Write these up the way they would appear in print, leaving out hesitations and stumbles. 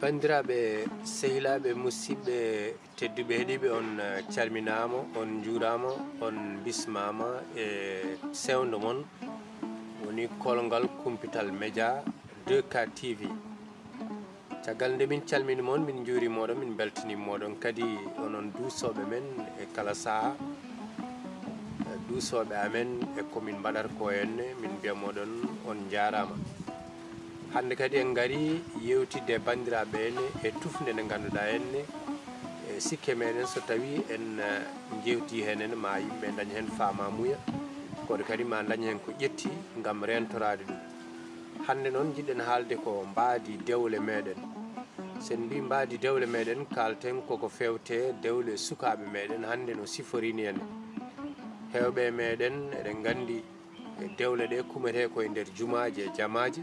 bandiraɓe sehilaɓe musidɓe tedduɓe heeɗiɓe on calminama on juurama on bismama e sewndo mon woni kolgal Kumpital Média 2K TV. caggal nde min calmini mon min juuri moɗon min beltani moɗon kadi onon duusoɓe men e kala saaha duusoɓe amen e komin mbaɗata ko henne min mbiya moɗon on jarama. hande kadi en gari yewtidde bandiraɓe henne e tufde nde ganduɗa henne e sikke meɗen so tawi en jewti henen ma yimɓe daña hen famamuya kono kadi ma daña hen ko ƴetti gam rentorade ɗum. hande noon jiɗɗen haalde ko mbaadi dewle meɗen. sen mbi mbaadi dewle meɗen kalten koko fewte dewle sukaɓe meɗen hande no siforini en hewɓe meɗen eɗen gandi dewle ɗe kumete koye nder jumaji e jamaji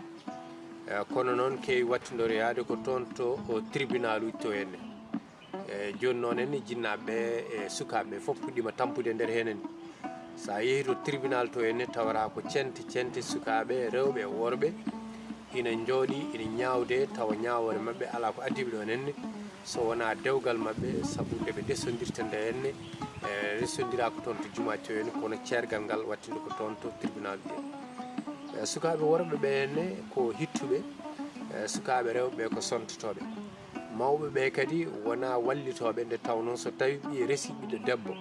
kono noon kewi wattidoroyade ko toon to o tribunal uji to henne joni noon en jinnaɓe e sukaɓe foof puɗɗima tampude nder henen sa yeehi to tribunal to henne tawata ko cente sukaɓe rewɓe e worɓe ina jooɗi ina ñawde tawa ñawore mabɓe ala ko addiɓe ɗon henne so wona dewgal mabɓe saabu ndeɓe ɗesodirta nde henne resodira ko toon to jumaji to henne kono ceergal ngal wattide ko toon to tribunal ɗi sukaɓe worɓe ɓe henne ko hittuɓe sukaɓe rewɓe ko sontotoɓe mawɓe ɓe kadi wona wallitoɓe nde tawno so tawi ɓi resi ɓiɗɗo debbo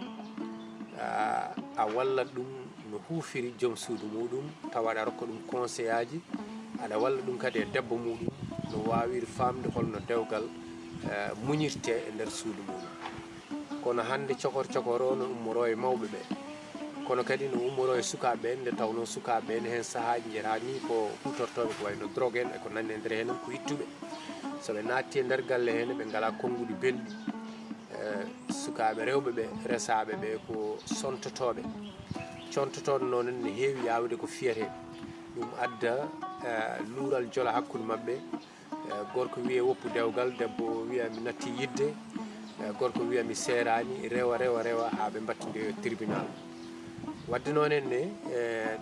a wallat ɗum no huufiri joom suudu muɗum tawa aɗa rokka ɗum conseil aji aɗa walla ɗum kadi e debbo muɗum no wawir famde holno dewgal muñirte e nder suudu muɗum. kono hande cokor o no ummoro e mawɓe ɓe kono kadi no ummoro e sukaɓe en nde tawno sukaɓe en hen saahaji jeeta ni ko hutortoɓe ko wayno drogue en eko nandi e nder henen ko ittuɓe soɓe natti e nder galle hen ɓe ngala konnguɗi belɗi sukaɓe rewɓe ɓe resaɓe ɓe ko sontotoɓe contotoɗo noon ne heewi yawde ko fiyete ɗum adda luural jola hakkude mabɓe gorko wiye woppu dewgal debbo wiya mi natti yidde gorko wiya mi serani rewa ha ɓe battide tribunal. wadde noon henne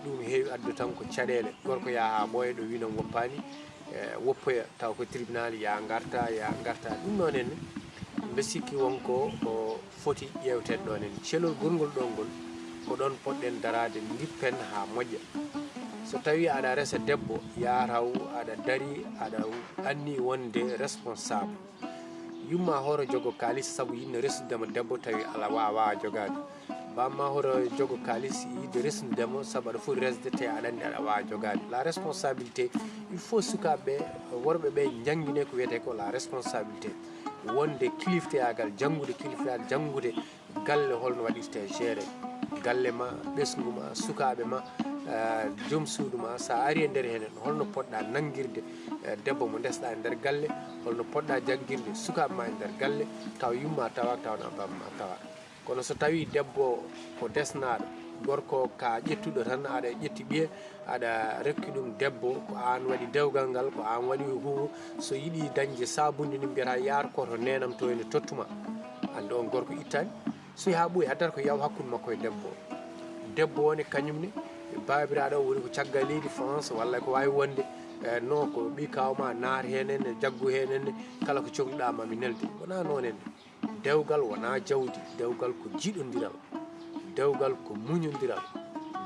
ɗum heewi addu tan ko caɗele gorko yaha ha ɓooya ɗo winon woppani woppoya taw ko tribunal ya garta ɗum noon henne mbe sikki wonko ko foti ƴewtede ɗon henne celol gongol ɗo ngol ko ɗon poɗɗen darade dippen ha moƴƴa. so tawi aɗa resa debbo yataw aɗa dari aɗa anni wonde responsable yumma hoto jogo kalis saabu yinno resudema debbo tawi ala wawa jogade bamma hoto jogo kalis yidde resnudemo saabu aɗa foti resde te aɗa andi aɗa wawa jogade. la responsabilité il faut sukaɓe worɓe ɓe jangguine ko wiyete ko la responsabilité wonde kilifteyagal janggude galle holno waɗirte géré galle ma ɓesgu ma sukaɓe ma joom suudu ma sa ari e nder henen holno poɗɗa nanguirde debbo mo desɗa e nder galle holno poɗɗa jangguirde sukaɓe ma e nder galle taw yumma tawa tawna bamma tawa. kono so tawi debbo ko desnaɗo gorko ka ƴettuɗo tan aɗa ƴetti ɓiye aɗa rekki ɗum debbo ko an waɗi dewgal ngal ko an waɗi huhu so yiiɗi dañde sabude ni mbiyata yaar koto nenam to ene tottuma ande on gorko ittani so ha ɓooyi addata ko yaw hakkude makko e debbo woni kañumne babiraɗo woni ko caggal leydi France walla ko wawi wonde non ko ɓi kawma naar henenne jaggu henenne kala ko cohluɗa mami nelde wona noon henne dewgal wona jawdi dewgal ko jiɗodiral dewgal ko muñodiral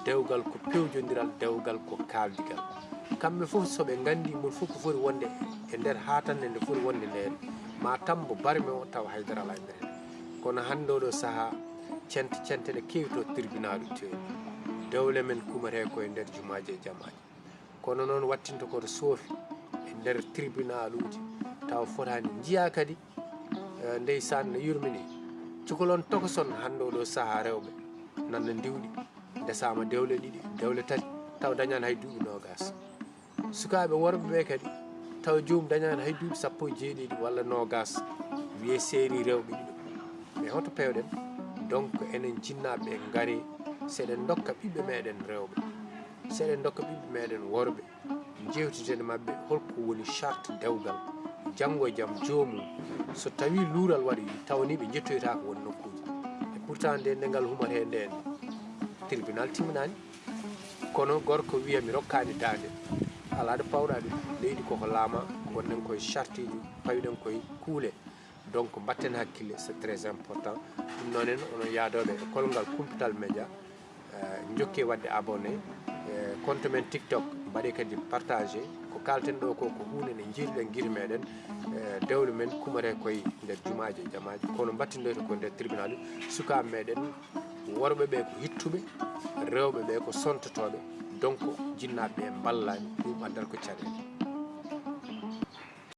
dewgal ko pewjodiral dewgal ko kaldigal. kamɓe foof soɓe gandi mon foof ko foti wonde e nder hatande nde foti wonde nden ma tambo barme o taw haydara ala e nder hen. kono hande oɗo saaha cente ɗe kewi to tribunal uji dewle men kumete koye nder jumaji e jamaji kono noon wattinta koto soofi e nder tribunal uji taw fotani jiiya kadi ndeysan no yurmini cukalon tokoson hande oɗo saaha rewɓe nanno diwɗi desama dewle ɗiɗi dewle tati taw dañani hay duuɓi nogas sukaɓe worɓe ɓe kadi taw joomum dañani hay duuɓi 17 walla nogas wiye séri rewɓe ɗiɗo mais hoto pewɗen donc enen jinnaɓe gaari seɗen dokka ɓiɓɓe meɗen rewɓe seɗen dokka ɓiɓɓe meɗen worɓe jewtidede mabɓe holko woni charte dewgal janggo e jaam joomum so tawi luural waɗi tawni ɓe jettoyta ko woni nokkuji e pourtant nde ngal humata e nden tribunal timminani kono gorko wiya mi rokkani dande alaade pawɗaɗi leydi koko laama gonɗen koye chartiji pawiɗen koye kuule donc mbatten hakkille c'est très important ɗum noon en onon yaadoɓe e kolngal Kumpital Média jokki wadde abonné compte men TikTok mbaɗe kadi partagé ko kalten ɗo ko ko hunde nde jiiruɗen guite meɗen dewle men kumare koye nder jumaji e jamaji kono battinɗoyto ko nder tribunal sukaɓe meɗen worɓe ɓe ko hittuɓe rewɓe ɓe ko sontotoɓe donc jinnaɓe ɓe ballani ɗum addata ko caɗele